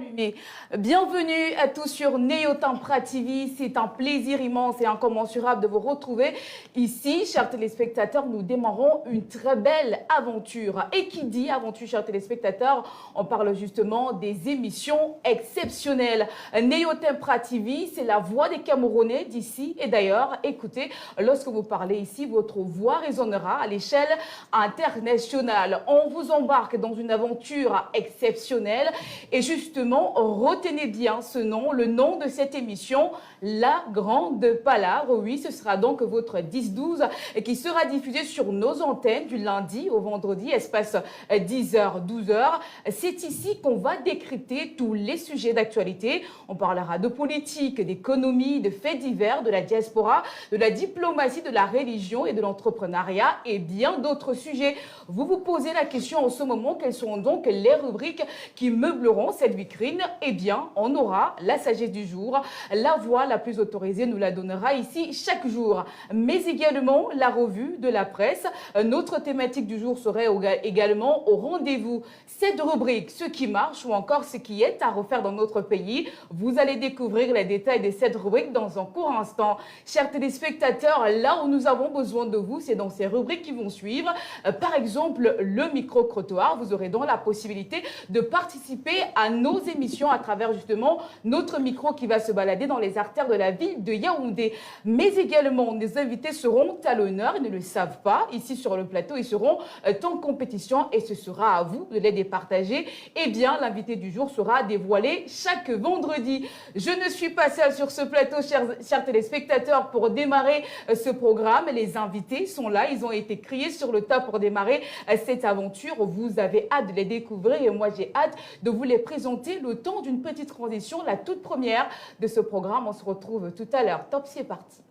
allumé. Bienvenue à tous sur Néotempra TV. C'est un plaisir immense et incommensurable de vous retrouver ici. Chers téléspectateurs, nous démarrons une très belle aventure. Et qui dit aventure, chers téléspectateurs, on parle justement des émissions exceptionnelles. Néotempra TV, c'est la voix des Camerounais d'ici et d'ailleurs. Écoutez, lorsque vous parlez ici, votre voix résonnera à l'échelle internationale. On vous embarque dans une aventure exceptionnelle et justement, retenez bien ce nom, le nom de cette émission, La Grande Palabre. Oui, ce sera donc votre 10-12 qui sera diffusé sur nos antennes du lundi au vendredi, espace 10h, 12h. C'est ici qu'on va décrypter tous les sujets d'actualité. On parlera de politique, d'économie, de faits divers, de la diaspora, de la diplomatie, de la religion et de l'entrepreneuriat et bien d'autres sujets. Vous vous posez la question en ce moment, quelles sont donc les rubriques qui meubleront cette vitrine? Eh bien, on aura la sagesse du jour. La voix la plus autorisée nous la donnera ici chaque jour. Mais également la revue de la presse. Notre thématique du jour serait également au rendez-vous. Cette rubrique, ce qui marche ou encore ce qui est à refaire dans notre pays. Vous allez découvrir les détails de cette rubrique dans un court instant. Chers téléspectateurs, là où nous avons besoin de vous, c'est dans ces rubriques qui vont suivre. Par exemple, le micro-trottoir. Vous aurez donc la possibilité de participer à nos émissions à travers justement notre micro qui va se balader dans les artères de la ville de Yaoundé. Mais également, nos invités seront à l'honneur, ils ne le savent pas. Ici sur le plateau, ils seront en compétition et ce sera à vous de les départager. Eh bien, l'invité du jour sera dévoilé chaque vendredi. Je ne suis pas seule sur ce plateau, chers téléspectateurs, pour démarrer ce programme. Les invités sont là, ils ont été criés sur le tas pour démarrer cette aventure. Vous avez hâte de les découvrir et moi j'ai hâte de vous les présenter le temps d'une petite transition, la toute première de ce programme. On se retrouve tout à l'heure. Top, c'est parti.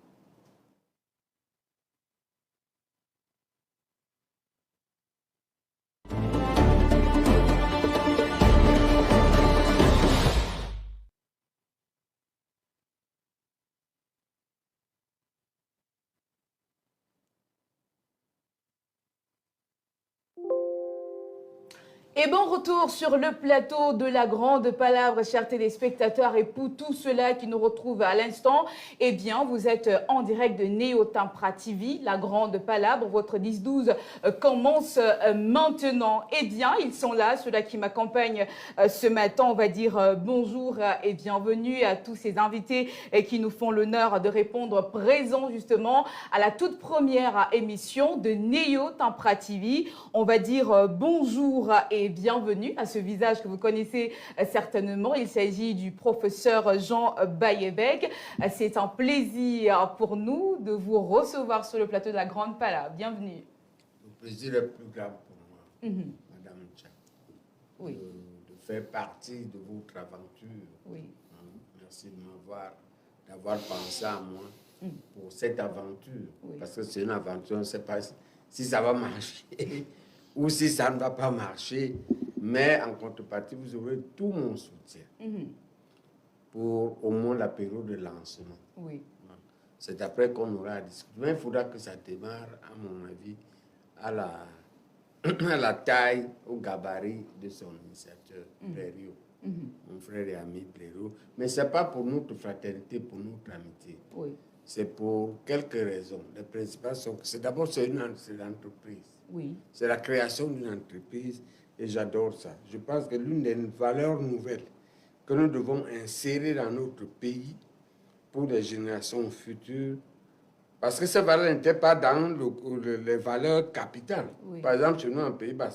Et bon retour sur le plateau de la Grande Palabre, chers téléspectateurs, et pour tous ceux-là qui nous retrouvent à l'instant, eh bien, vous êtes en direct de Néotempra TV, la Grande Palabre. Votre 10-12 commence maintenant. Eh bien, ils sont là, ceux-là qui m'accompagnent ce matin. On va dire bonjour et bienvenue à tous ces invités qui nous font l'honneur de répondre présents justement à la toute première émission de Néotempra TV. On va dire bonjour et bienvenue à ce visage que vous connaissez certainement. Il s'agit du professeur Jean Bayebek. C'est un plaisir pour nous de vous recevoir sur le plateau de la Grande Palabre. Bienvenue. Le plaisir est plus grave pour moi, Madame Tchak, Oui. de faire partie de votre aventure. Oui. Merci d'avoir pensé à moi pour cette aventure. Oui. Parce que c'est une aventure, on ne sait pas si ça va marcher ou si ça ne va pas marcher. Mais en contrepartie, vous aurez tout mon soutien pour au moins la période de lancement. Oui. C'est après qu'on aura à discuter. Mais il faudra que ça démarre, à mon avis, à la taille, au gabarit de son initiateur, Blériot. Mon frère et ami Blériot. Mais ce n'est pas pour notre fraternité, pour notre amitié. Oui. C'est pour quelques raisons. Les principales sont que c'est d'abord une entreprise. Oui. C'est la création d'une entreprise et j'adore ça. Je pense que l'une des valeurs nouvelles que nous devons insérer dans notre pays pour les générations futures, parce que ces valeurs n'étaient pas dans les valeurs capitales. Oui. Par exemple, chez nous, en Pays-Bas,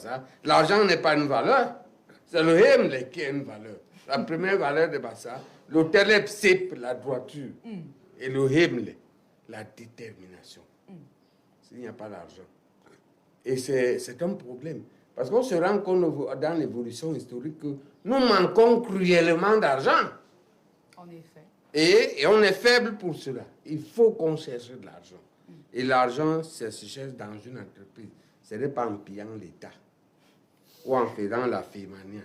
l'argent n'est pas une valeur, c'est le Hemle qui est une valeur. La première valeur de Bassa, le Telepsip, la droiture, et le Hemle, la détermination. S'il n'y a pas d'argent. Et c'est un problème. Parce qu'on se rend compte dans l'évolution historique que nous manquons cruellement d'argent. En effet. Et on est faible pour cela. Il faut qu'on cherche de l'argent. Et l'argent, ça se cherche dans une entreprise. Ce n'est pas en pillant l'État ou en faisant la fémania.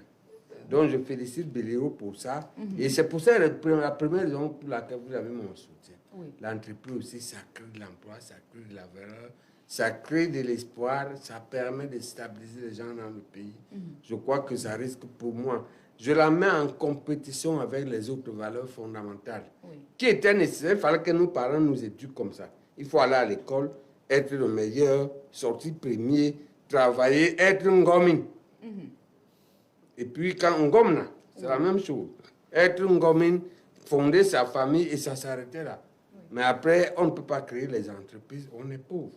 Donc, je félicite Béléo pour ça. Et c'est pour ça la première raison pour laquelle vous avez mon soutien. Oui. L'entreprise aussi, ça crée de l'emploi, ça crée de la valeur, ça crée de l'espoir, ça permet de stabiliser les gens dans le pays. Je crois que ça risque pour moi je la mets en compétition avec les autres valeurs fondamentales Oui. qui étaient nécessaires. Il fallait que nos parents nous éduquent comme ça. Il faut aller à l'école, être le meilleur, sortir premier, travailler, être un gomine. Et puis quand on gomme là, c'est la même chose. Être un gomine, fonder sa famille et ça s'arrêtait là. Mais après, on ne peut pas créer les entreprises, on est pauvre.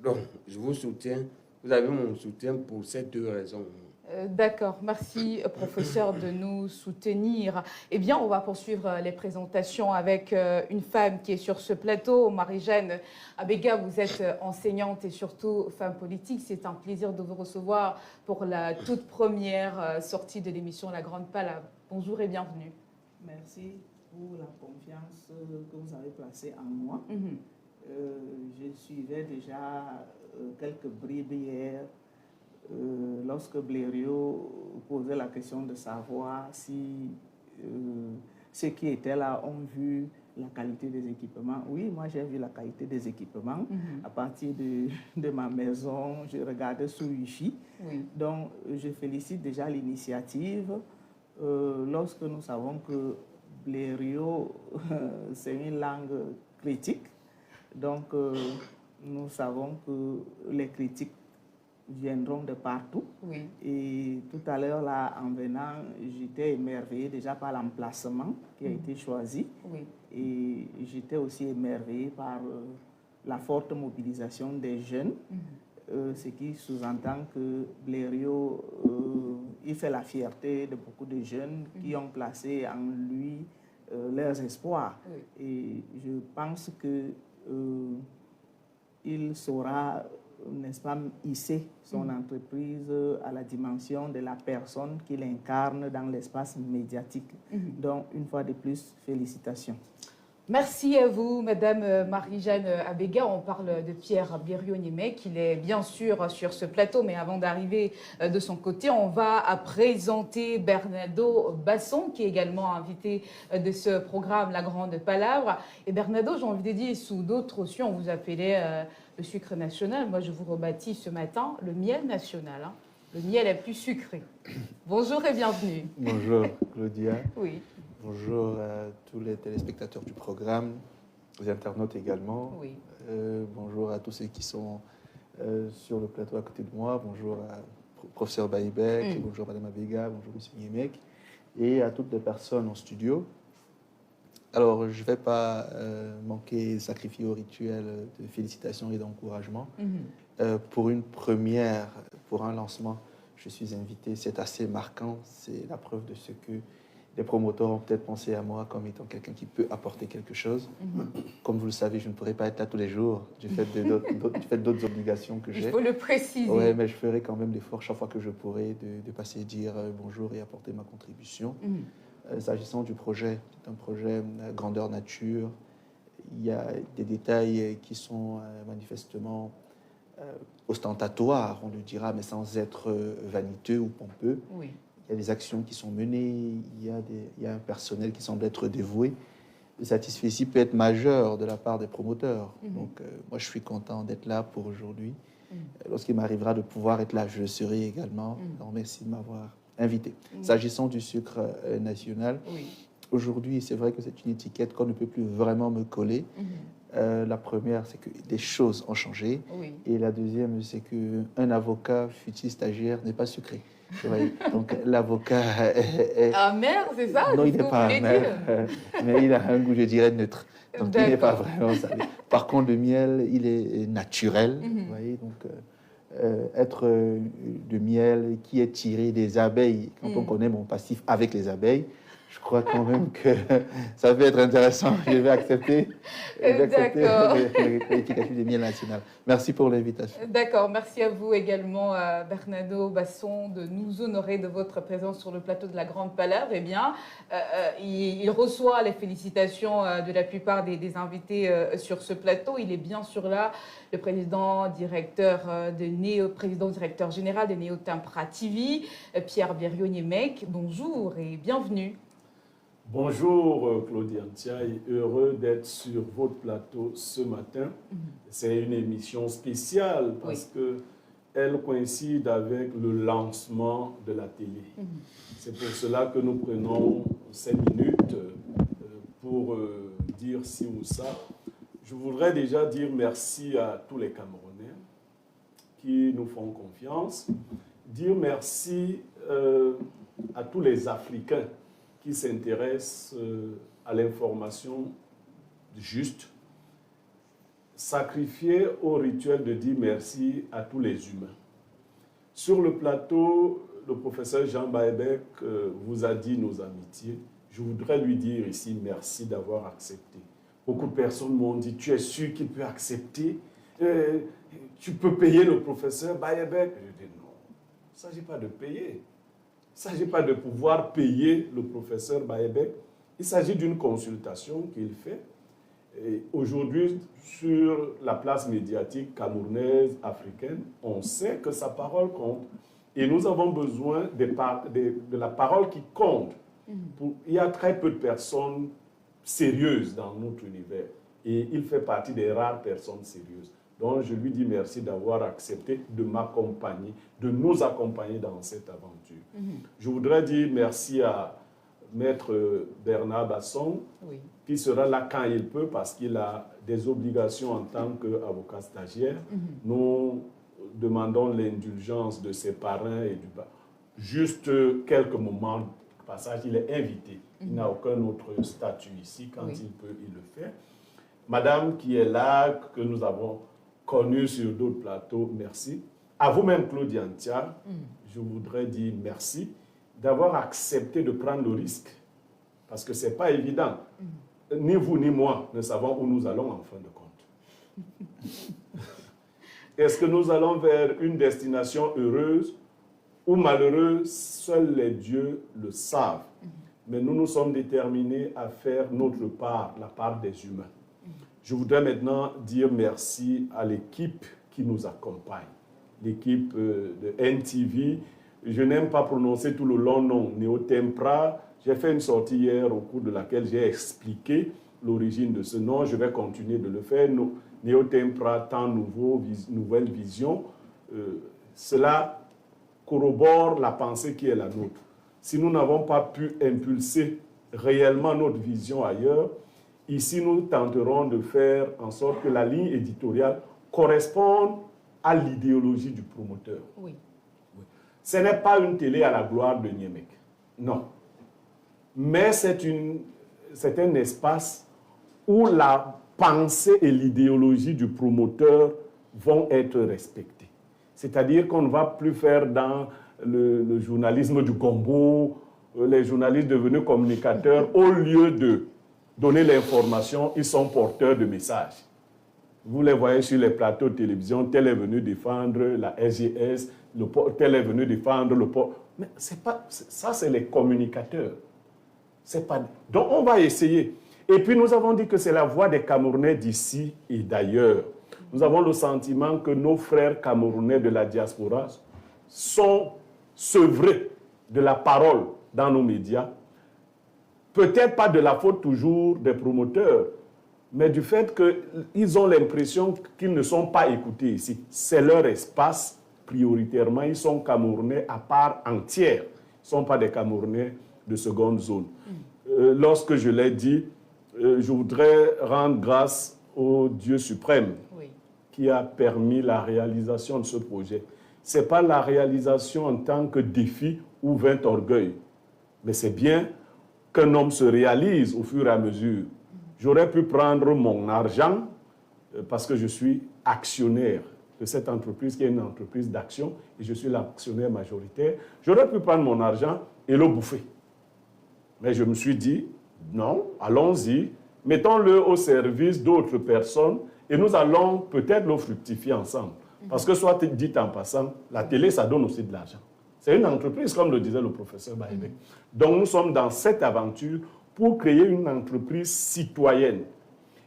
Donc, je vous soutiens. Vous avez mon soutien pour ces deux raisons. D'accord, merci professeur de nous soutenir. Eh bien, on va poursuivre les présentations avec une femme qui est sur ce plateau, Marie-Jeanne Abega. Vous êtes enseignante et surtout femme politique. C'est un plaisir de vous recevoir pour la toute première sortie de l'émission La Grande Palabre. Bonjour et bienvenue. Merci pour la confiance que vous avez placée en moi. Je suivais déjà quelques bribes hier lorsque Blériot posait la question de savoir si ceux qui étaient là ont vu la qualité des équipements. Oui, moi j'ai vu la qualité des équipements. À partir de ma maison, je regardais sous Wi-Fi. Donc je félicite déjà l'initiative. Lorsque nous savons que Blériot, c'est une langue critique, donc nous savons que les critiques viendront de partout. Et tout à l'heure, là, en venant, j'étais émerveillée déjà par l'emplacement qui a été choisi. Et j'étais aussi émerveillée par la forte mobilisation des jeunes, ce qui sous-entend que Blériot, il fait la fierté de beaucoup de jeunes qui ont placé en lui leurs espoirs. Et je pense que il saura, n'est-ce pas, hisser son entreprise à la dimension de la personne qu'il incarne dans l'espace médiatique. Donc, une fois de plus, félicitations. Merci à vous, Madame Marie-Jeanne Abega. On parle de Pierre Blériot-Niemek. Il est bien sûr sur ce plateau, mais avant d'arriver de son côté, on va présenter Bernardo Basson, qui est également invité de ce programme La Grande Palabre. Et Bernardo, j'ai envie de dire, sous d'autres aussi, on vous appelait le sucre national. Moi, je vous rebaptise ce matin le miel national. Hein. Le miel est plus sucré. Bonjour et bienvenue. Bonjour, Claudia. Oui. Bonjour à tous les téléspectateurs du programme, les internautes également. Oui. Bonjour à tous ceux qui sont sur le plateau à côté de moi. Bonjour à professeur Baïbek, bonjour Madame Abega, bonjour Monsieur Niemek, et à toutes les personnes en studio. Alors, je ne vais pas manquer, sacrifier au rituel de félicitations et d'encouragement. Pour une première, pour un lancement, je suis invité. C'est assez marquant. C'est la preuve de ce que les promoteurs ont peut-être pensé à moi comme étant quelqu'un qui peut apporter quelque chose. Comme vous le savez, je ne pourrai pas être là tous les jours du fait d'autres obligations que j'ai. Il faut le préciser. Oui, mais je ferai quand même l'effort chaque fois que je pourrai de passer dire bonjour et apporter ma contribution. S'agissant du projet, c'est un projet grandeur nature. Il y a des détails qui sont manifestement ostentatoires, on le dira, mais sans être vaniteux ou pompeux. Il y a des actions qui sont menées, il y a un personnel qui semble être dévoué. Le satisfecit peut être majeur de la part des promoteurs. Donc, moi, je suis content d'être là pour aujourd'hui. Lorsqu'il m'arrivera de pouvoir être là, je le serai également. Donc, merci de m'avoir invité. S'agissant du sucre national, aujourd'hui, c'est vrai que c'est une étiquette qu'on ne peut plus vraiment me coller. La première, c'est que des choses ont changé. Et la deuxième, c'est qu'un avocat, fut-il stagiaire, n'est pas sucré. Donc l'avocat est amer, c'est ça? Non, il n'est pas amer, mais il a un goût, je dirais, neutre. Donc il n'est pas vraiment salé. Par contre, le miel, il est naturel. Vous voyez, donc être de miel qui est tiré des abeilles, quand on connaît mon passif avec les abeilles, je crois quand même que ça peut être intéressant. Je vais accepter l'étiquetage du miel national. Merci pour l'invitation. D'accord. Merci à vous également, Bernardo Basson, de nous honorer de votre présence sur le plateau de La Grande Palabre. Eh bien, il reçoit les félicitations de la plupart des invités sur ce plateau. Il est bien sûr là, le président-directeur général de Néo-Tempra TV, Pierre Blériot-Niemek. Bonjour et bienvenue. Bonjour Claudia Ntiaye, heureux d'être sur votre plateau ce matin. C'est une émission spéciale parce que elle coïncide avec le lancement de la télé. C'est pour cela que nous prenons 5 minutes pour dire ci ou ça. Je voudrais déjà dire merci à tous les Camerounais qui nous font confiance. Dire merci à tous les Africains qui s'intéressent à l'information juste. Sacrifier au rituel de dire merci à tous les humains. Sur le plateau, le professeur Jean Baebek vous a dit nos amitiés. Je voudrais lui dire ici merci d'avoir accepté. Beaucoup de personnes m'ont dit, tu es sûr qu'il peut accepter? Tu peux payer le professeur Baebek? Je dis non, il ne s'agit pas de payer. Il ne s'agit pas de pouvoir payer le professeur Baebek. Il s'agit d'une consultation qu'il fait. Aujourd'hui, sur la place médiatique camerounaise, africaine, on sait que sa parole compte. Et nous avons besoin de la parole qui compte. Il y a très peu de personnes sérieuses dans notre univers. Et il fait partie des rares personnes sérieuses. Donc, je lui dis merci d'avoir accepté de m'accompagner, de nous accompagner dans cette aventure. Je voudrais dire merci à Maître Bernard Basson, qui sera là quand il peut parce qu'il a des obligations en tant qu'avocat stagiaire. Nous demandons l'indulgence de ses parrains et du bas. Juste quelques moments de passage, il est invité. Il n'a aucun autre statut ici. Quand il peut, il le fait. Madame qui est là, que nous avons connue sur d'autres plateaux, merci. À vous-même, Claudia Ntia, je voudrais dire merci d'avoir accepté de prendre le risque, parce que ce n'est pas évident. Ni vous ni moi ne savons où nous allons en fin de compte. Est-ce que nous allons vers une destination heureuse ou malheureuse? Seuls les dieux le savent. Mais nous nous sommes déterminés à faire notre part, la part des humains. Je voudrais maintenant dire merci à l'équipe qui nous accompagne, l'équipe de NTV. Je n'aime pas prononcer tout le long nom, Néotempra. J'ai fait une sortie hier au cours de laquelle j'ai expliqué l'origine de ce nom. Je vais continuer de le faire. Néotempra, temps nouveau, nouvelle vision. Cela corrobore la pensée qui est la nôtre. Si nous n'avons pas pu impulser réellement notre vision ailleurs, ici nous tenterons de faire en sorte que la ligne éditoriale corresponde à l'idéologie du promoteur. Ce n'est pas une télé à la gloire de Niemek. Non. Mais c'est un espace où la pensée et l'idéologie du promoteur vont être respectées. C'est-à-dire qu'on ne va plus faire dans le journalisme du gombo, les journalistes devenus communicateurs, au lieu de donner l'information, ils sont porteurs de messages. Vous les voyez sur les plateaux de télévision, tel est venu défendre la SGS, tel est venu défendre le port. Mais ça, c'est les communicateurs. Donc, on va essayer. Et puis, nous avons dit que c'est la voix des Camerounais d'ici et d'ailleurs. Nous avons le sentiment que nos frères Camerounais de la diaspora sont sevrés de la parole dans nos médias. Peut-être pas de la faute toujours des promoteurs, mais du fait qu'ils ont l'impression qu'ils ne sont pas écoutés ici. C'est leur espace, prioritairement. Ils sont Camerounais à part entière. Ils ne sont pas des Camerounais de seconde zone. Lorsque je l'ai dit, je voudrais rendre grâce au Dieu suprême qui a permis la réalisation de ce projet. Ce n'est pas la réalisation en tant que défi ou vain orgueil, mais c'est bien qu'un homme se réalise au fur et à mesure. J'aurais pu prendre mon argent parce que je suis actionnaire de cette entreprise qui est une entreprise d'action et je suis l'actionnaire majoritaire. J'aurais pu prendre mon argent et le bouffer. Mais je me suis dit, non, allons-y, mettons-le au service d'autres personnes et nous allons peut-être le fructifier ensemble. Parce que, soit dit en passant, la télé, ça donne aussi de l'argent. C'est une entreprise, comme le disait le professeur Baebek. Donc, nous sommes dans cette aventure pour créer une entreprise citoyenne.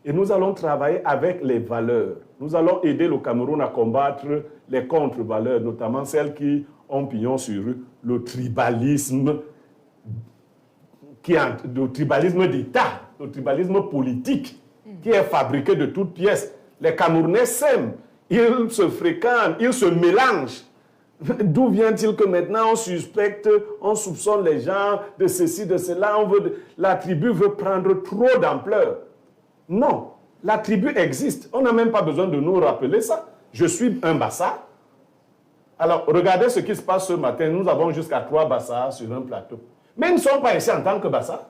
Et nous allons travailler avec les valeurs. Nous allons aider le Cameroun à combattre les contre-valeurs, notamment celles qui ont pignon sur eux, le tribalisme, le tribalisme d'État, le tribalisme politique, qui est fabriqué de toutes pièces. Les Camerounais s'aiment. ils se fréquentent, ils se mélangent. D'où vient-il que maintenant on suspecte, on soupçonne les gens de ceci, de cela, la tribu veut prendre trop d'ampleur? Non, la tribu existe. On n'a même pas besoin de nous rappeler ça. Je suis un Bassa. Alors, regardez ce qui se passe ce matin. Nous avons jusqu'à 3 Bassa sur un plateau. Mais ils ne sont pas ici en tant que Bassa.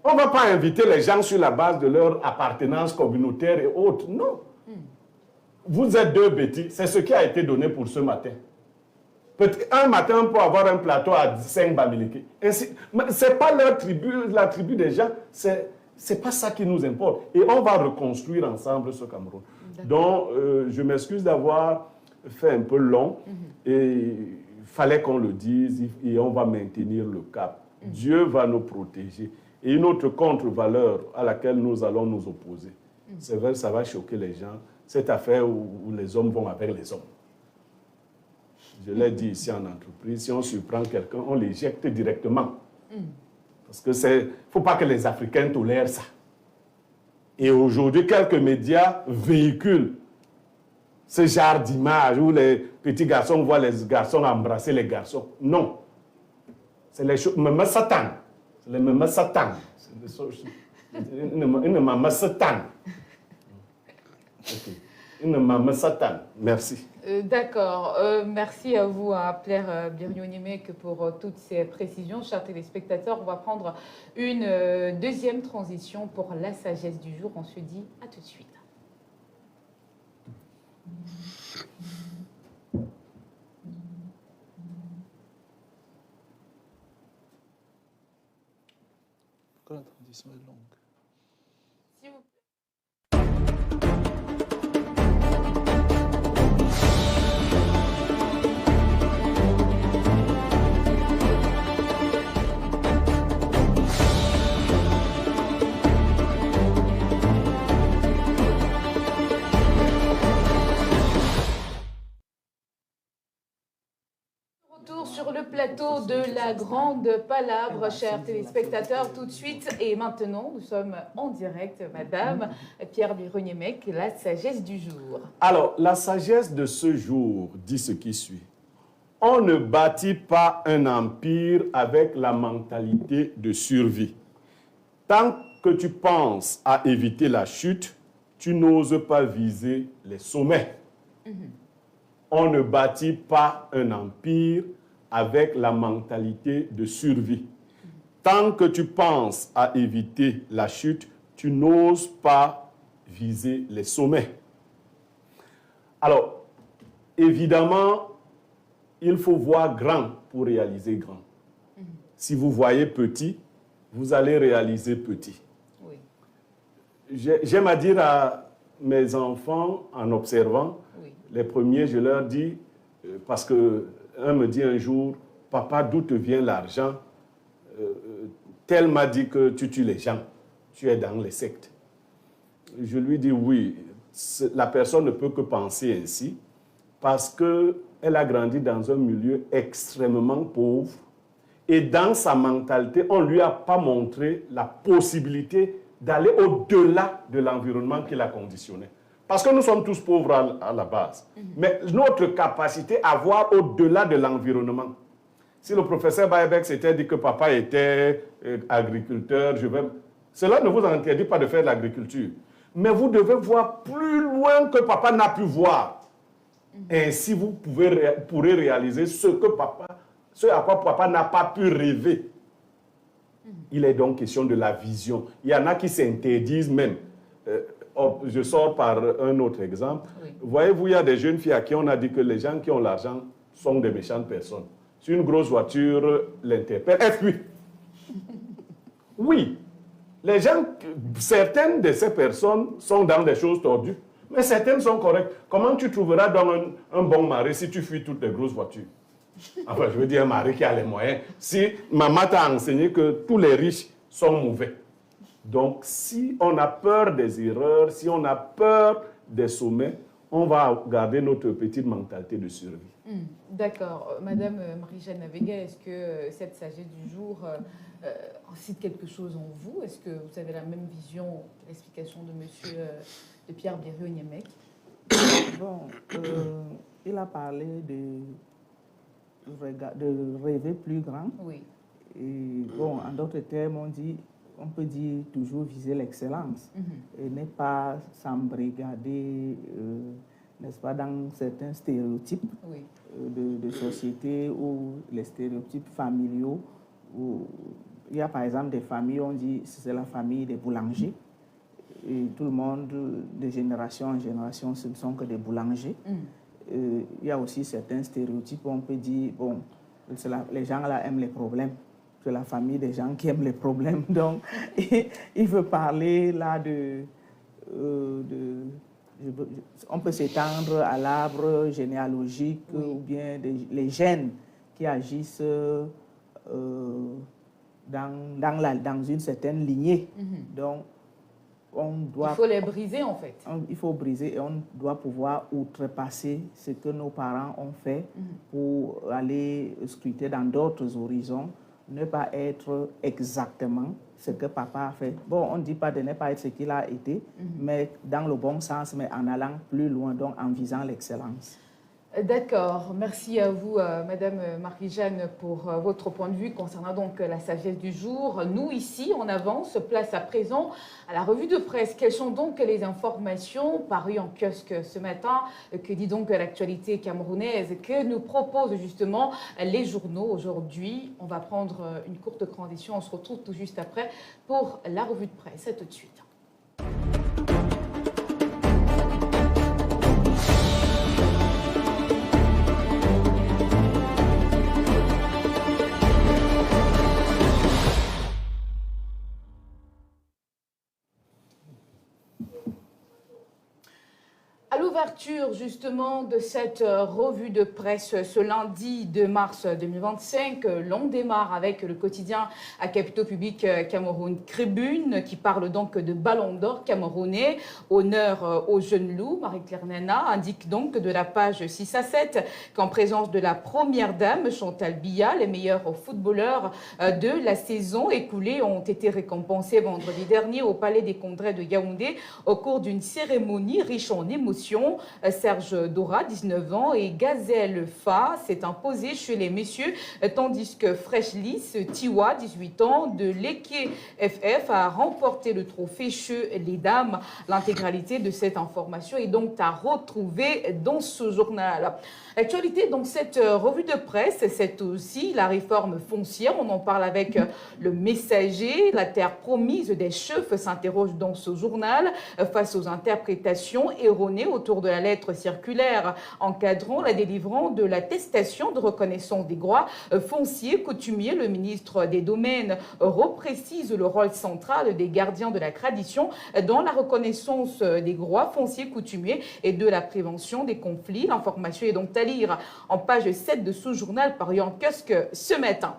On ne va pas inviter les gens sur la base de leur appartenance communautaire et autres. Non. Vous êtes 2 bêtis. C'est ce qui a été donné pour ce matin. Un matin, on peut avoir un plateau à 5 Bamileke. Ce n'est pas leur tribu, la tribu des gens. C'est pas ça qui nous importe. Et on va reconstruire ensemble ce Cameroun. Donc, je m'excuse d'avoir fait un peu long. Et il fallait qu'on le dise et on va maintenir le cap. Dieu va nous protéger. Et une autre contre-valeur à laquelle nous allons nous opposer, c'est vrai, ça va choquer les gens, cette affaire où les hommes vont avec les hommes. Je l'ai dit ici en entreprise, si on surprend quelqu'un, on l'éjecte directement. Parce que il ne faut pas que les Africains tolèrent ça. Et aujourd'hui, quelques médias véhiculent ce genre d'image où les petits garçons voient les garçons embrasser les garçons. Non. C'est les choses. Même Satan. C'est les mêmes Satan. Une maman Satan. Une maman Satan. Merci. D'accord. Merci à vous, à Pierre Biriounimek, pour toutes ces précisions. Chers téléspectateurs, on va prendre une deuxième transition pour la sagesse du jour. On se dit à tout de suite. Pourquoi la transition est longue? S'il vous plaît. Retour sur le plateau de la Grande Palabre, chers téléspectateurs, tout de suite. Et maintenant, nous sommes en direct, Madame Pierre Biriounimek, la sagesse du jour. Alors, la sagesse de ce jour dit ce qui suit. On ne bâtit pas un empire avec la mentalité de survie. Tant que tu penses à éviter la chute, tu n'oses pas viser les sommets. On ne bâtit pas un empire avec la mentalité de survie. Tant que tu penses à éviter la chute, tu n'oses pas viser les sommets. Alors, évidemment, il faut voir grand pour réaliser grand. Si vous voyez petit, vous allez réaliser petit. Oui. J'aime à dire à mes enfants, en observant, Oui. les premiers, je leur dis, parce qu'un me dit un jour, « Papa, d'où te vient l'argent? Tel m'a dit que tu tues les gens, tu es dans les sectes. » Je lui dis, oui, la personne ne peut que penser ainsi, parce qu'elle a grandi dans un milieu extrêmement pauvre, et dans sa mentalité, on ne lui a pas montré la possibilité d'aller au-delà de l'environnement qui l'a conditionné. Parce que nous sommes tous pauvres à la base. Mais notre capacité à voir au-delà de l'environnement. Si le professeur Baebek s'était dit que papa était agriculteur, cela ne vous interdit pas de faire de l'agriculture. Mais vous devez voir plus loin que papa n'a pu voir. Ainsi, vous pourrez réaliser ce à quoi papa n'a pas pu rêver. Il est donc question de la vision. Il y en a qui s'interdisent même. Je sors par un autre exemple. Oui. Voyez-vous, il y a des jeunes filles à qui on a dit que les gens qui ont l'argent sont des méchantes personnes. Si une grosse voiture l'interpelle, elle fuit. Oui. Les gens, certaines de ces personnes sont dans des choses tordues, mais certaines sont correctes. Comment tu trouveras donc un bon mari si tu fuis toutes les grosses voitures? Enfin, je veux dire un mari qui a les moyens. Si maman t'a enseigné que tous les riches sont mauvais. Donc, si on a peur des erreurs, si on a peur des sommets, on va garder notre petite mentalité de survie. D'accord. Madame Marie-Jeanne Navega, est-ce que cette sagesse du jour incite quelque chose en vous? Est-ce que vous avez la même vision, l'explication de monsieur, de Pierre Biriounimek? Bon, il a parlé de rêver plus grand. Oui. Et bon, en d'autres termes, on peut dire toujours viser l'excellence et ne pas s'embrigader, n'est-ce pas, dans certains stéréotypes de société ou les stéréotypes familiaux. Où il y a par exemple des familles, on dit c'est la famille des boulangers. Et tout le monde, de génération en génération, ce ne sont que des boulangers. Il y a aussi certains stéréotypes où on peut dire, bon, les gens là aiment les problèmes. C'est la famille des gens qui aiment les problèmes. Donc, il veut parler là on peut s'étendre à l'arbre généalogique ou bien les gènes qui agissent dans une certaine lignée. Donc, il faut les briser en fait. Il faut briser et on doit pouvoir outrepasser ce que nos parents ont fait pour aller scruter dans d'autres horizons, ne pas être exactement ce que papa a fait. Bon, on ne dit pas de ne pas être ce qu'il a été, mais dans le bon sens, mais en allant plus loin, donc en visant l'excellence. D'accord, merci à vous, Madame Marie-Jeanne, pour votre point de vue concernant donc la sagesse du jour. Nous, ici, on avance, place à présent à la revue de presse. Quelles sont donc les informations parues en kiosque ce matin? Que dit donc l'actualité camerounaise? Que nous proposent justement les journaux aujourd'hui? On va prendre une courte transition, on se retrouve tout juste après pour la revue de presse. À tout de suite. À l'ouverture justement de cette revue de presse ce lundi 2 mars 2025, l'on démarre avec le quotidien à capitaux publics Cameroun Tribune qui parle donc de Ballon d'Or camerounais, honneur aux jeunes loups. Marie-Claire Nena indique donc de la page 6 à 7 qu'en présence de la première dame Chantal Biya, les meilleurs footballeurs de la saison écoulée ont été récompensés vendredi dernier au Palais des Congrès de Yaoundé au cours d'une cérémonie riche en émotions. Serge Dora, 19 ans, et Gazelle Fa s'est imposé chez les messieurs, tandis que Freshlis Tiwa, 18 ans, de l'Eke FF, a remporté le trophée chez les dames. L'intégralité de cette information est donc à retrouver dans ce journal. L'actualité, donc cette revue de presse, c'est aussi la réforme foncière. On en parle avec le Messager. La terre promise des chefs s'interroge dans ce journal face aux interprétations erronées autour de la lettre circulaire encadrant la délivrance de l'attestation de reconnaissance des droits fonciers coutumiers. Le ministre des Domaines reprécise le rôle central des gardiens de la tradition dans la reconnaissance des droits fonciers coutumiers et de la prévention des conflits. L'information est donc à lire en page 7 de ce journal paru en kiosque ce matin.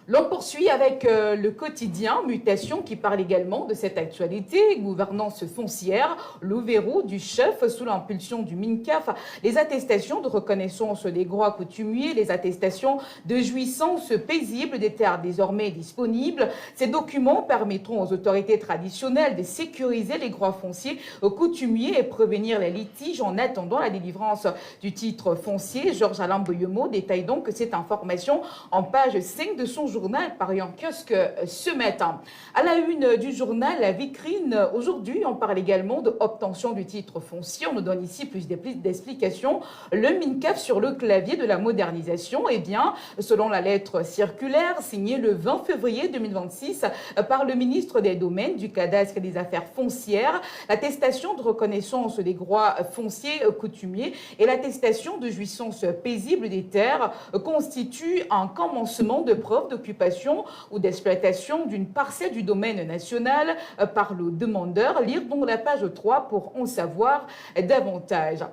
L'on poursuit avec le quotidien Mutation qui parle également de cette actualité, gouvernance foncière, le verrou du chef sous l'impulsion du MINCAF, les attestations de reconnaissance des droits coutumiers, les attestations de jouissance paisible des terres désormais disponibles. Ces documents permettront aux autorités traditionnelles de sécuriser les droits fonciers coutumiers et prévenir les litiges en attendant la délivrance du titre foncier. Georges Alain Boyemo détaille donc cette information en page 5 de son journal paru en kiosque ce matin. À la une du journal La Vitrine, aujourd'hui, on parle également de obtention du titre foncier. On nous donne ici plus d'explications. Le MINCAF sur le clavier de la modernisation, eh bien, selon la lettre circulaire signée le 20 février 2026 par le ministre des Domaines, du Cadastre et des Affaires foncières, l'attestation de reconnaissance des droits fonciers coutumiers et l'attestation de jouissance paisible des terres constituent un commencement de preuve d'occupation ou d'exploitation d'une parcelle du domaine national par le demandeur. Lire donc la page 3 pour en savoir davantage.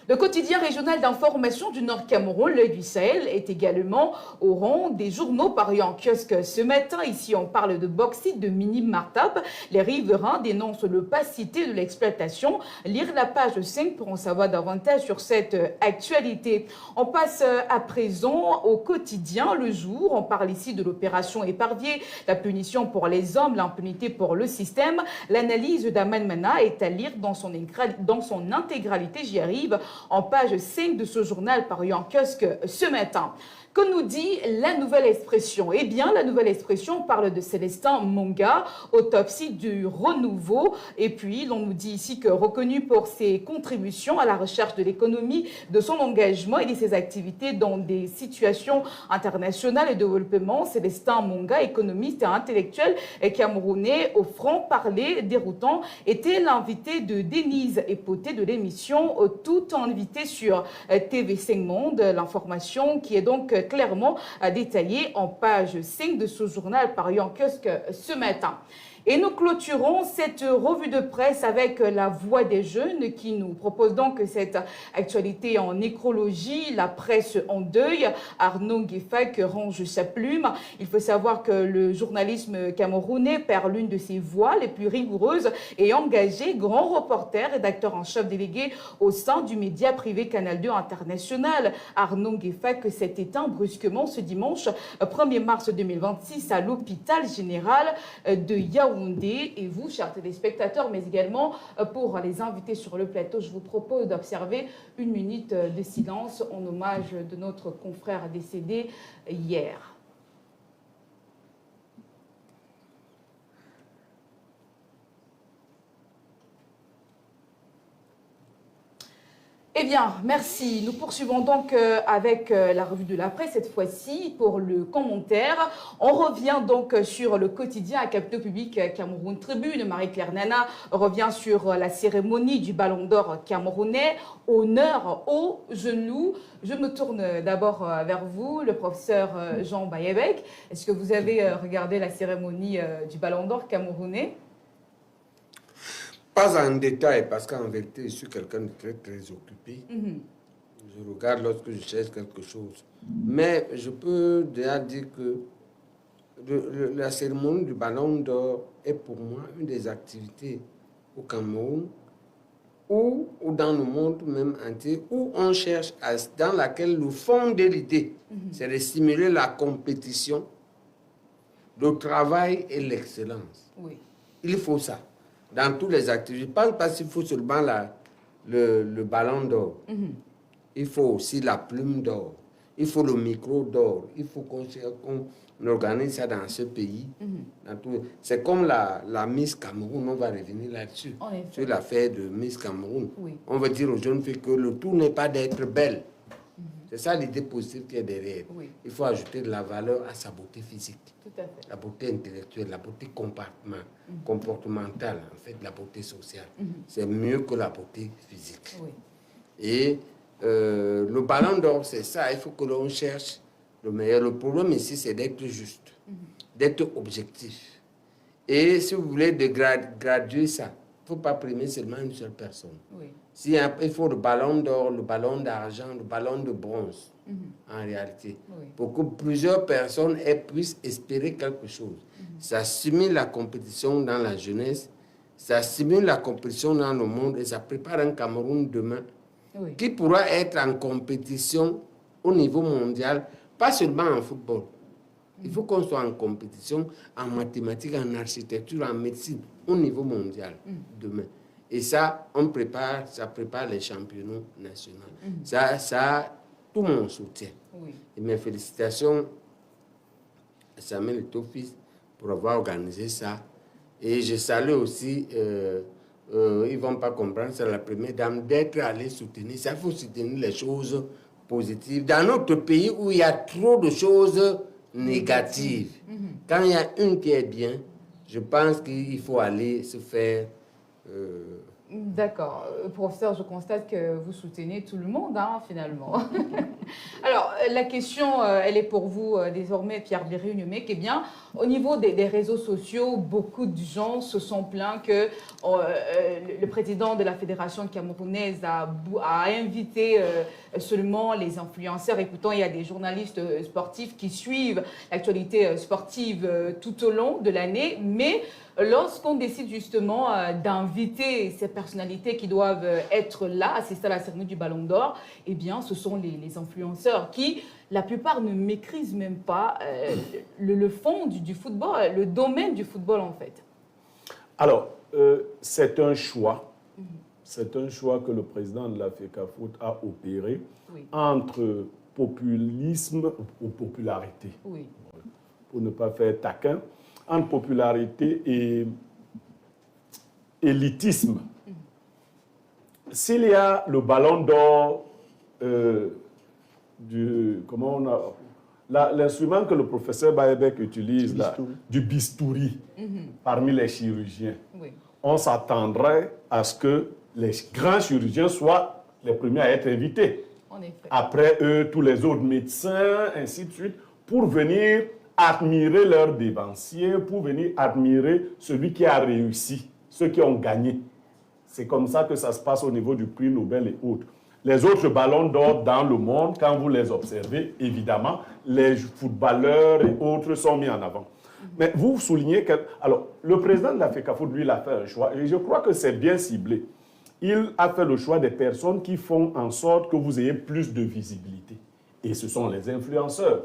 Le quotidien régional d'information du Nord Cameroun, l'Œil du Sahel, est également au rang des journaux parus en kiosque ce matin. Ici, on parle de bauxite, de mini-martab. Les riverains dénoncent l'opacité de l'exploitation. Lire la page 5 pour en savoir davantage sur cette actualité. On passe à présent au quotidien, le jour. On parle ici de l'opération Éparvier, la punition pour les hommes, l'impunité pour le système. L'analyse d'Aman Mana est à lire dans son intégralité, j'y arrive, en page 5 de ce journal paru en kiosque ce matin. Que nous dit la nouvelle expression? Eh bien, la nouvelle expression parle de Célestin Monga, autopsie du renouveau. Et puis, l'on nous dit ici que reconnu pour ses contributions à la recherche de l'économie, de son engagement et de ses activités dans des situations internationales et de développement, Célestin Monga, économiste et intellectuel camerounais au franc-parler déroutant, était l'invité de Denise Epoté de l'émission Tout invité sur TV5 Monde. L'information qui est donc clairement détaillé en page 5 de ce journal paru en kiosque ce matin. Et nous clôturons cette revue de presse avec la Voix des jeunes qui nous propose donc cette actualité en nécrologie, la presse en deuil. Arnaud Guéfac range sa plume. Il faut savoir que le journalisme camerounais perd l'une de ses voix les plus rigoureuses et engagées, grand reporter, rédacteur en chef délégué au sein du média privé Canal 2 International. Arnaud Guéfac s'est éteint brusquement ce dimanche 1er mars 2026 à l'hôpital général de Yaoundé. Et vous, chers téléspectateurs, mais également pour les invités sur le plateau, je vous propose d'observer une minute de silence en hommage de notre confrère décédé hier. Eh bien, merci. Nous poursuivons donc avec la revue de la presse, cette fois-ci pour le commentaire. On revient donc sur le quotidien à Capitaux Public Cameroun Tribune. Marie-Claire Nana revient sur la cérémonie du Ballon d'Or camerounais. Honneur aux genoux. Je me tourne d'abord vers vous, le professeur Jean Bayebek. Est-ce que vous avez regardé la cérémonie du Ballon d'Or camerounais? Pas en détail, parce qu'en vérité, je suis quelqu'un de très, très occupé. Je regarde lorsque je cherche quelque chose. Mais je peux déjà dire que la cérémonie du Ballon d'Or est pour moi une des activités au Cameroun ou dans le monde même entier, où on cherche, dans laquelle le fond de l'idée, c'est de stimuler la compétition, le travail et l'excellence. Oui. Il faut ça. Dans toutes les activités. Je ne pense pas qu'il faut seulement le ballon d'or. Il faut aussi la plume d'or. Il faut le micro d'or. Il faut qu'on organise ça dans ce pays. C'est comme la Miss Cameroun. On va revenir là-dessus. Sur l'affaire de Miss Cameroun. Oui. On veut dire aux jeunes filles que le tout n'est pas d'être belle. C'est ça l'idée positive qui est derrière. Oui. Il faut ajouter de la valeur à sa beauté physique. Tout à fait. La beauté intellectuelle, la beauté comportementale, en fait, la beauté sociale. C'est mieux que la beauté physique. Oui. Et le Ballon d'Or, c'est ça. Il faut que l'on cherche le meilleur. Le problème ici, c'est d'être juste, d'être objectif. Et si vous voulez graduer ça, il ne faut pas primer seulement une seule personne. Oui. Il faut le Ballon d'Or, le Ballon d'argent, le Ballon de bronze, en réalité, pour que plusieurs personnes puissent espérer quelque chose. Ça stimule la compétition dans la jeunesse, ça stimule la compétition dans le monde et ça prépare un Cameroun demain qui pourra être en compétition au niveau mondial, pas seulement en football. Il faut qu'on soit en compétition en mathématiques, en architecture, en médecine, au niveau mondial demain. Et ça, ça prépare les championnats nationaux. Ça, tout mon soutien. Oui. Et mes félicitations à Samuel Eto'o-Fils pour avoir organisé ça. Et je salue aussi, ils ne vont pas comprendre, c'est la première dame, d'être allée soutenir. Ça, il faut soutenir les choses positives. Dans notre pays où il y a trop de choses négatives, quand il y a une qui est bien, je pense qu'il faut aller se faire D'accord. Professeur, je constate que vous soutenez tout le monde, finalement. Alors, la question, elle est pour vous désormais, Pierre Biréunumek. Eh bien, au niveau des réseaux sociaux, beaucoup de gens se sont plaints que le président de la Fédération camerounaise a invité seulement les influenceurs. Et pourtant, il y a des journalistes sportifs qui suivent l'actualité sportive tout au long de l'année. Mais lorsqu'on décide justement d'inviter ces personnalités qui doivent être là, assister à la cérémonie du Ballon d'Or, eh bien, ce sont les influenceurs qui, la plupart, ne maîtrisent même pas le fond du football, le domaine du football, en fait. Alors, c'est un choix. C'est un choix que le président de la FECAFOOT a opéré entre populisme ou popularité. Oui. Pour ne pas faire taquin, entre popularité et élitisme. S'il y a le ballon d'or l'instrument que le professeur Baebek utilise, du bistouri, parmi les chirurgiens, on s'attendrait à ce que les grands chirurgiens soient les premiers à être invités. En effet. Après eux, tous les autres médecins, ainsi de suite, pour venir admirer leurs dévanciers, pour venir admirer celui qui a réussi, ceux qui ont gagné. C'est comme ça que ça se passe au niveau du prix Nobel et autres. Les autres ballons d'or dans le monde, quand vous les observez, évidemment, les footballeurs et autres sont mis en avant. Mais vous soulignez que... Alors, le président de la FECAFOOT, lui, il a fait un choix, et je crois que c'est bien ciblé. Il a fait le choix des personnes qui font en sorte que vous ayez plus de visibilité. Et ce sont les influenceurs.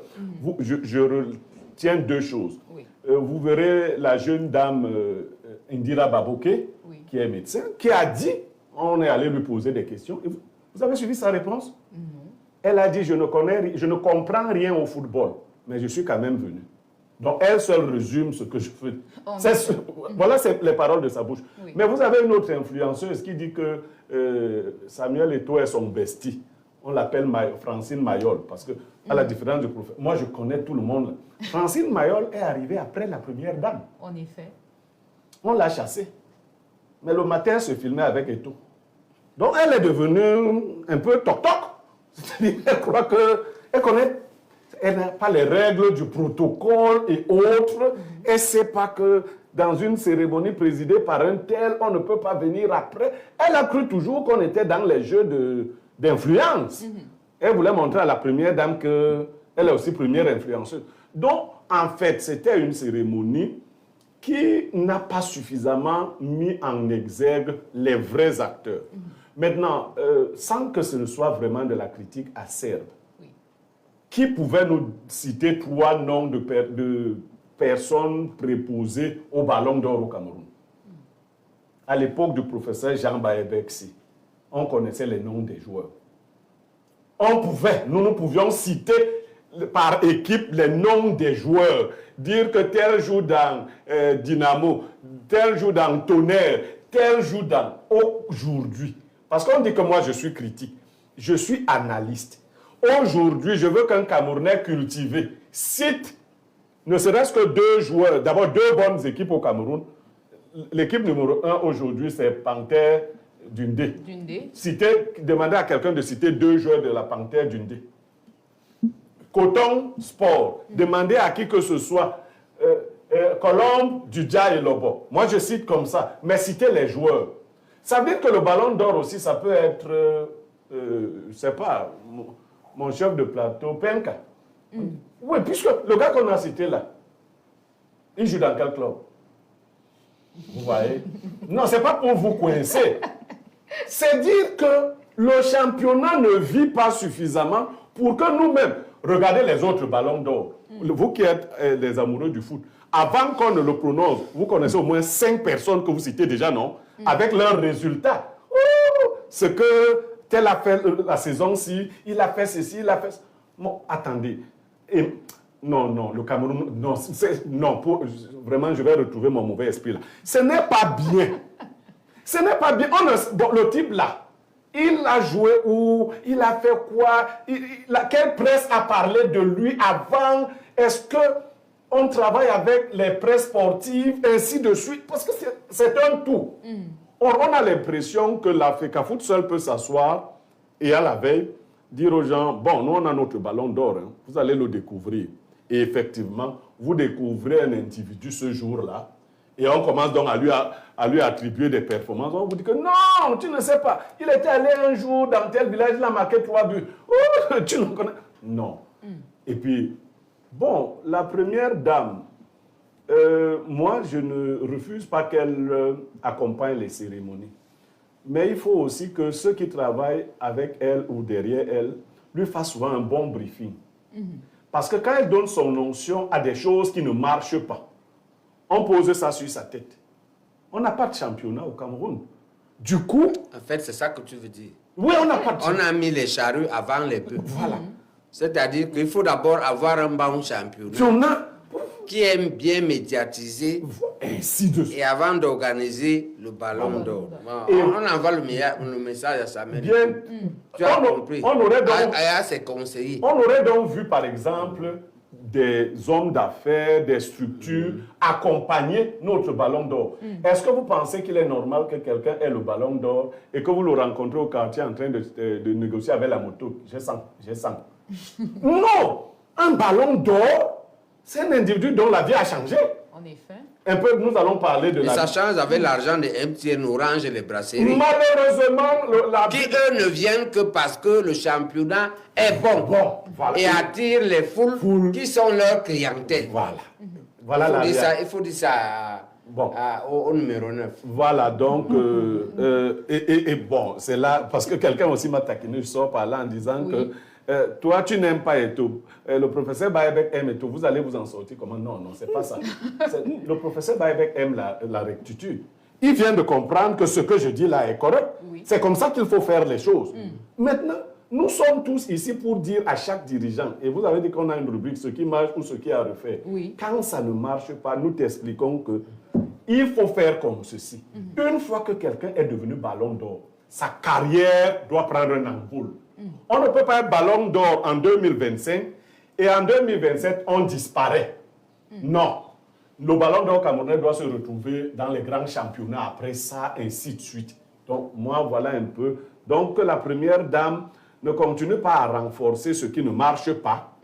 Je retiens deux choses. Oui. Vous verrez la jeune dame Indira Baboke, qui est médecin, qui a dit, on est allé lui poser des questions. Et vous avez suivi sa réponse? Elle a dit, je ne comprends rien au football, mais je suis quand même venue. Donc, elle seule résume ce que je fais. Voilà les paroles de sa bouche. Oui. Mais vous avez une autre influenceuse qui dit que Samuel Eto'o est son bestie. On l'appelle Francine Mayol, parce que, à la différence du prophète, moi je connais tout le monde. Francine Mayol est arrivée après la première dame. En effet. On l'a chassée. Mais le matin, elle se filmait avec Eto'o. Donc, elle est devenue un peu toc-toc. C'est-à-dire, elle croit qu'elle connaît. Elle n'a pas les règles du protocole et autres. Elle ne sait pas que dans une cérémonie présidée par un tel, on ne peut pas venir après. Elle a cru toujours qu'on était dans les jeux d'influence. Elle voulait montrer à la première dame qu'elle est aussi première influenceuse. Donc, en fait, c'était une cérémonie qui n'a pas suffisamment mis en exergue les vrais acteurs. Maintenant, sans que ce ne soit vraiment de la critique acerbe, qui pouvait nous citer 3 noms de personnes préposées au Ballon d'Or au Cameroun? À l'époque du professeur Jean Baebek, on connaissait les noms des joueurs. Nous pouvions citer par équipe les noms des joueurs, dire que tel joue dans Dynamo, tel joue dans Tonnerre, tel joue dans... Aujourd'hui, parce qu'on dit que moi je suis critique, je suis analyste. Aujourd'hui, je veux qu'un Camerounais cultivé cite ne serait-ce que 2 joueurs, d'abord 2 bonnes équipes au Cameroun. L'équipe numéro 1 aujourd'hui, c'est Panthère Dundee. Demandez à quelqu'un de citer 2 joueurs de la Panthère Dundee. Coton Sport, demandez à qui que ce soit. Colombe, Dudja et Lobo. Moi, je cite comme ça, mais citez les joueurs. Ça veut dire que le Ballon d'Or aussi, ça peut être, je ne sais pas, mon chef de plateau, Penka. Oui, puisque le gars qu'on a cité là, il joue dans quel club? Vous voyez? Non, ce n'est pas pour vous coincer. C'est dire que le championnat ne vit pas suffisamment pour que nous-mêmes, regardez les autres ballons d'or. Vous qui êtes des amoureux du foot, avant qu'on ne le prononce, vous connaissez au moins 5 personnes que vous citez déjà, non? Avec leurs résultats. Ce que tel a fait la saison-ci, il a fait ceci, il a fait... Bon, attendez. Non, le Cameroun... Non, vraiment, je vais retrouver mon mauvais esprit là. Ce n'est pas bien. Ce n'est pas bien. Le type là, il a joué où? Il a fait quoi? Quelle presse a parlé de lui avant? Est-ce qu'on travaille avec les presses sportives, ainsi de suite? Parce que c'est un tout. Or, on a l'impression que la FECAFOOT seule peut s'asseoir et à la veille, dire aux gens, bon, nous on a notre ballon d'or, hein, vous allez le découvrir. Et effectivement, vous découvrez un individu ce jour-là, et on commence donc à lui attribuer des performances. On vous dit que non, tu ne sais pas, il était allé un jour dans tel village, il a marqué 3 buts. Oh, tu ne connais... Non. Et puis, bon, la première dame, moi, je ne refuse pas qu'elle accompagne les cérémonies. Mais il faut aussi que ceux qui travaillent avec elle ou derrière elle lui fassent souvent un bon briefing. Parce que quand elle donne son onction à des choses qui ne marchent pas, on pose ça sur sa tête. On n'a pas de championnat au Cameroun. Du coup... En fait, c'est ça que tu veux dire. Oui, on n'a pas de championnat. On a mis les charrues avant les bœufs. Voilà. C'est-à-dire qu'il faut d'abord avoir un bon championnat qui est bien médiatisé ainsi de suite. et avant d'organiser le ballon d'or. Et On envoie le message à sa mère. Bien, Tu as compris. on aurait donc, Aya ses conseillers. on aurait donc vu, par exemple, des hommes d'affaires, des structures accompagner notre ballon d'or. Est-ce que vous pensez qu'il est normal que quelqu'un ait le ballon d'or et que vous le rencontrez au quartier en train de négocier avec la moto? J'ai 100. Non! Un ballon d'or, c'est un individu dont la vie a changé. En effet. Un peu, nous allons parler de Et la... ça change avec l'argent des MTN Orange et les brasseries. Malheureusement, la Qui, eux, ne viennent que parce que le championnat est bon. Voilà. Et attire les foules qui sont leur clientèle. Voilà. Voilà la réalité. Il faut dire ça au numéro 9. Voilà, donc, et bon, c'est là, parce que quelqu'un aussi m'a taquiné, je sors par là en disant que toi, tu n'aimes pas Eto'o. Le professeur Baebek aime Eto'o. Vous allez vous en sortir comment? Non, c'est pas ça. Le professeur Baebek aime la rectitude. Il vient de comprendre que ce que je dis là est correct. Oui. C'est comme ça qu'il faut faire les choses. Maintenant, nous sommes tous ici pour dire à chaque dirigeant, et vous avez dit qu'on a une rubrique, ce qui marche ou ce qui a à refaire. Oui. Quand ça ne marche pas, nous t'expliquons que il faut faire comme ceci. Une fois que quelqu'un est devenu ballon d'or, sa carrière doit prendre un envol. On ne peut pas être ballon d'or en 2025 et en 2027, on disparaît. Non. Le ballon d'or camerounais doit se retrouver dans les grands championnats après ça, ainsi de suite. Donc, moi, voilà un peu. Donc, que la première dame ne continue pas à renforcer ce qui ne marche pas,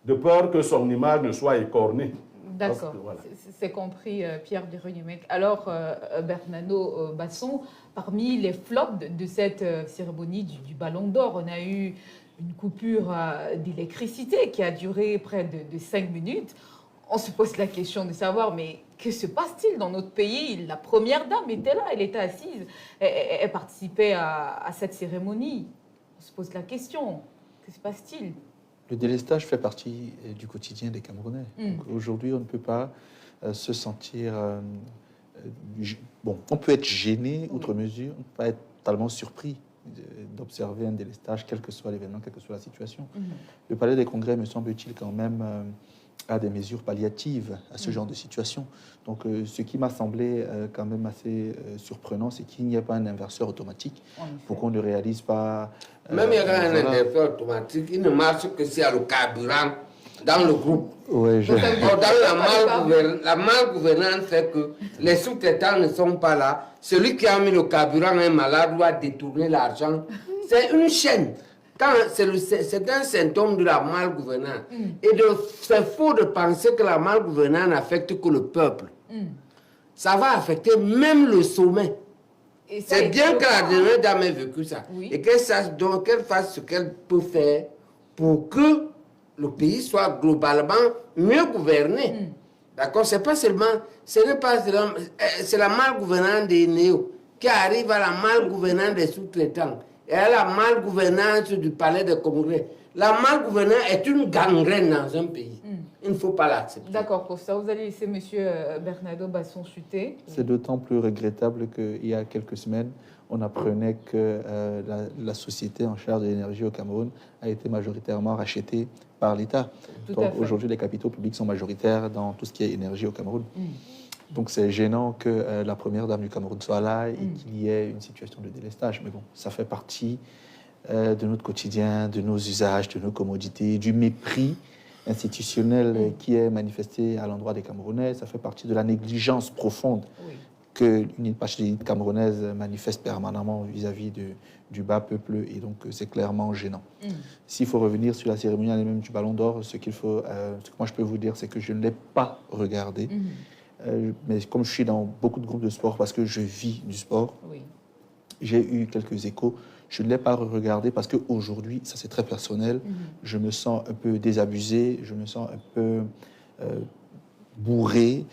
de peur que son image ne soit écornée. D'accord, voilà. C'est compris, Pierre Birognemec. Alors, Bernardo Basson, parmi les flops de cette cérémonie du Ballon d'Or, on a eu une coupure d'électricité qui a duré près de 5 minutes. On se pose la question de savoir, mais que se passe-t-il dans notre pays? La première dame était là, elle était assise, elle participait à cette cérémonie. On se pose la question, que se passe-t-il? Le délestage fait partie du quotidien des Camerounais. Aujourd'hui, on ne peut pas se sentir... bon, on peut être gêné outre mesure, on ne peut pas être totalement surpris d'observer un délestage, quel que soit l'événement, quelle que soit la situation. Le Palais des Congrès, me semble-t-il, quand même, a des mesures palliatives à ce genre de situation. Donc, ce qui m'a semblé quand même assez surprenant, c'est qu'il n'y ait pas un inverseur automatique pour qu'on ne réalise pas... Même il y a un inverseur automatique, il ne marche que s'il y a le carburant dans le groupe. Oui, Dans la malgouvernance fait que les sous-traitants ne sont pas là. Celui qui a mis le carburant à un malade doit détourner l'argent. C'est une chaîne. C'est un symptôme de la malgouvernance. Et c'est faux de penser que la malgouvernance n'affecte que le peuple. Ça va affecter même le sommet. C'est bien que la dernière dame ait vécu ça. Et qu'elle sache donc, qu'elle fasse ce qu'elle peut faire pour que le pays soit globalement mieux gouverné. D'accord? C'est pas seulement, c'est la malgouvernance des néos qui arrive à la malgouvernance des sous-traitants et à la malgouvernance du palais des Congrès. La malgouvernance est une gangrène dans un pays. Il ne faut pas l'accepter. D'accord, professeur. Vous allez laisser M. Bernardo Basson chuter. C'est d'autant plus regrettable qu'il y a quelques semaines, on apprenait que la société en charge de l'énergie au Cameroun a été majoritairement rachetée par l'État. Donc aujourd'hui, les capitaux publics sont majoritaires dans tout ce qui est énergie au Cameroun. Donc c'est gênant que la première dame du Cameroun soit là et qu'il y ait une situation de délestage. Mais bon, ça fait partie de notre quotidien, de nos usages, de nos commodités, du mépris institutionnel qui est manifesté à l'endroit des Camerounais. Ça fait partie de la négligence profonde que une partie de l'élite camerounaise manifeste permanemment vis-à-vis du bas peuple, et donc c'est clairement gênant. S'il faut revenir sur la cérémonie elle-même du Ballon d'Or, ce que moi je peux vous dire, c'est que je ne l'ai pas regardé. Mais comme je suis dans beaucoup de groupes de sport, parce que je vis du sport, j'ai eu quelques échos. Je ne l'ai pas regardé parce qu'aujourd'hui, ça c'est très personnel, je me sens un peu désabusé, je me sens un peu bourré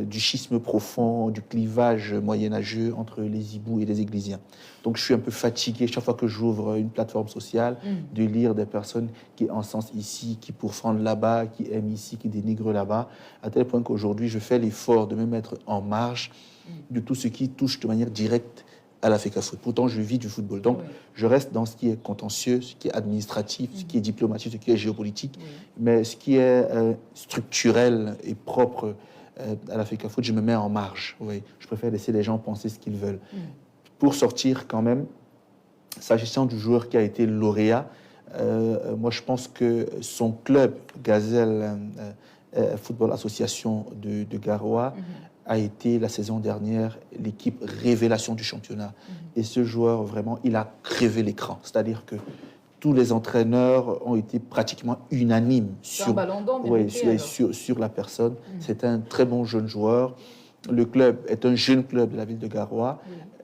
du schisme profond, du clivage moyenâgeux entre les hiboux et les églisiens. Donc je suis un peu fatigué chaque fois que j'ouvre une plateforme sociale de lire des personnes qui encensent ici, qui pourfendent là-bas, qui aiment ici, qui dénigrent là-bas, à tel point qu'aujourd'hui je fais l'effort de me mettre en marge de tout ce qui touche de manière directe à la FECAFOOT. Pourtant, je vis du football. Donc, je reste dans ce qui est contentieux, ce qui est administratif, ce qui est diplomatique, ce qui est géopolitique. Mais ce qui est structurel et propre à la FECAFOOT, je me mets en marge. Je préfère laisser les gens penser ce qu'ils veulent. Pour sortir quand même, s'agissant du joueur qui a été lauréat, moi, je pense que son club, Gazelle Football Association de Garoua, a été la saison dernière l'équipe révélation du championnat. Et ce joueur, vraiment, il a crevé l'écran. C'est-à-dire que tous les entraîneurs ont été pratiquement unanimes sur la personne. C'est un très bon jeune joueur. Le club est un jeune club de la ville de Garoua,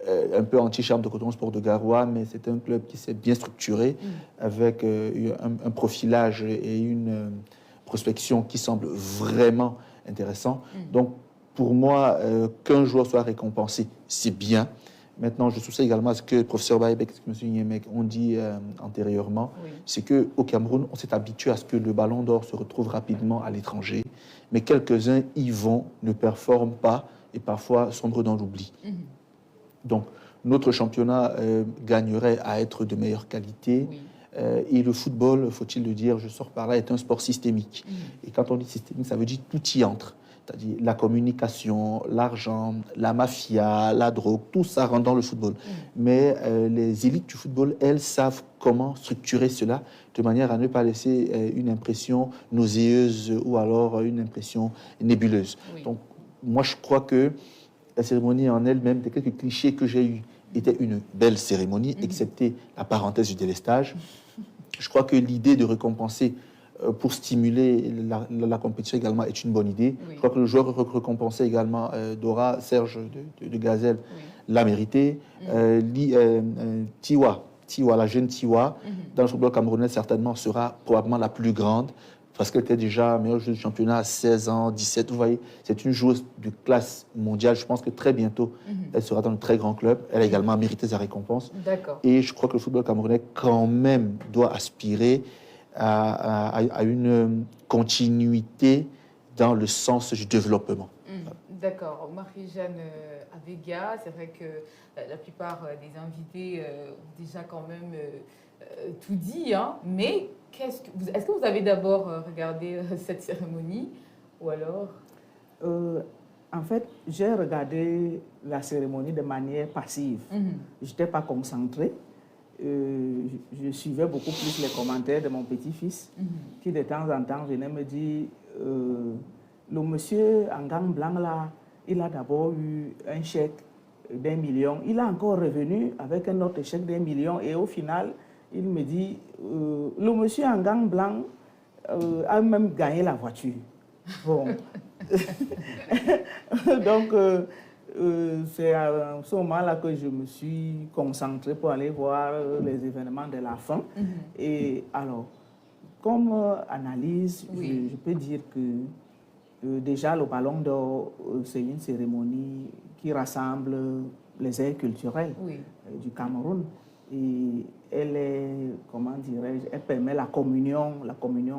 un peu anti-charme de Coton Sport de Garoua, mais c'est un club qui s'est bien structuré, avec un profilage et une prospection qui semble vraiment intéressant. Donc, pour moi, qu'un joueur soit récompensé, c'est bien. Maintenant, je souscris également à ce que le professeur Baïbek et M. Niemek ont dit antérieurement, c'est qu'au Cameroun, on s'est habitué à ce que le Ballon d'Or se retrouve rapidement à l'étranger, mais quelques-uns y vont, ne performent pas et parfois sombrent dans l'oubli. Donc, notre championnat gagnerait à être de meilleure qualité. Et le football, faut-il le dire, je sors par là, est un sport systémique. Et quand on dit systémique, ça veut dire tout y entre. C'est-à-dire la communication, l'argent, la mafia, la drogue, tout ça rentre dans le football. Mais les élites du football, elles savent comment structurer cela de manière à ne pas laisser une impression nauséeuse ou alors une impression nébuleuse. Donc, moi, je crois que la cérémonie en elle-même, des quelques clichés que j'ai eus, était une belle cérémonie, excepté la parenthèse du délestage. Je crois que l'idée de récompenser pour stimuler la compétition également est une bonne idée. Je crois que le joueur récompensé également, Dora, Serge de Gazelle, l'a mérité. Tiwa, la jeune Tiwa, dans le football camerounais, certainement sera probablement la plus grande, parce qu'elle était déjà meilleure joueuse du championnat à 16 ans, 17. Vous voyez, c'est une joueuse de classe mondiale. Je pense que très bientôt, elle sera dans un très grand club. Elle a également mérité sa récompense. Et je crois que le football camerounais, quand même, doit aspirer à une continuité dans le sens du développement. D'accord. Marie-Jeanne Avega, c'est vrai que la plupart des invités ont déjà quand même tout dit, hein, mais est-ce que vous avez d'abord regardé cette cérémonie ou alors En fait, j'ai regardé la cérémonie de manière passive. Je n'étais pas concentrée. Je suivais beaucoup plus les commentaires de mon petit-fils qui de temps en temps venait me dire le monsieur en gant blanc là, il a d'abord eu un chèque d'1 million, il a encore revenu avec un autre chèque d'1 million et au final il me dit le monsieur en gant blanc a même gagné la voiture. Bon. Donc c'est à ce moment-là que je me suis concentrée pour aller voir les événements de la fin. Et alors, comme analyse, je peux dire que déjà le Ballon d'Or, c'est une cérémonie qui rassemble les aires culturelles du Cameroun. Et elle est, comment dirais-je, elle permet la communion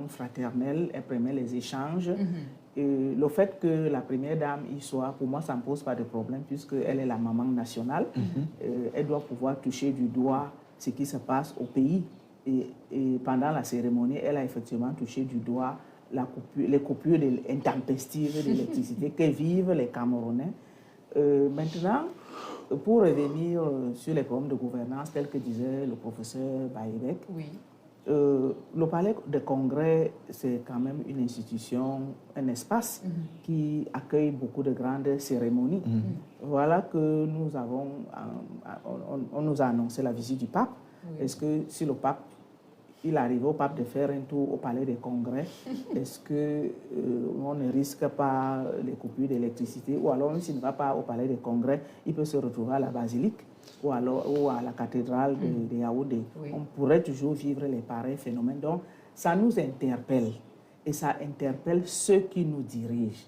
fraternelle, elle permet les échanges. Et le fait que la première dame y soit, pour moi, ça ne pose pas de problème puisqu'elle est la maman nationale. Elle doit pouvoir toucher du doigt ce qui se passe au pays. Et pendant la cérémonie, elle a effectivement touché du doigt les coupures intempestives d'électricité que vivent les Camerounais. Maintenant, pour revenir sur les problèmes de gouvernance, tels que disait le professeur Baïbek, le palais de congrès, c'est quand même une institution, un espace qui accueille beaucoup de grandes cérémonies. voilà que nous avons, on nous a annoncé la visite du pape. Oui. Est-ce que si le pape, il arrive au pape de faire un tour au palais des congrès, est-ce qu'on ne risque pas les coupures d'électricité? Ou alors, s'il ne va pas au palais des congrès, il peut se retrouver à la basilique ou à la cathédrale de Yaoundé. Oui. On pourrait toujours vivre les pareils phénomènes. Donc, ça nous interpelle et ça interpelle ceux qui nous dirigent.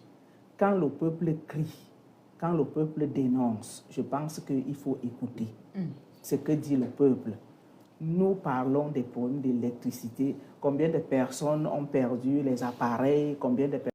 Quand le peuple crie, quand le peuple dénonce, je pense qu'il faut écouter ce que dit le peuple. Nous parlons des problèmes d'électricité. Combien de personnes ont perdu les appareils? Combien de personnes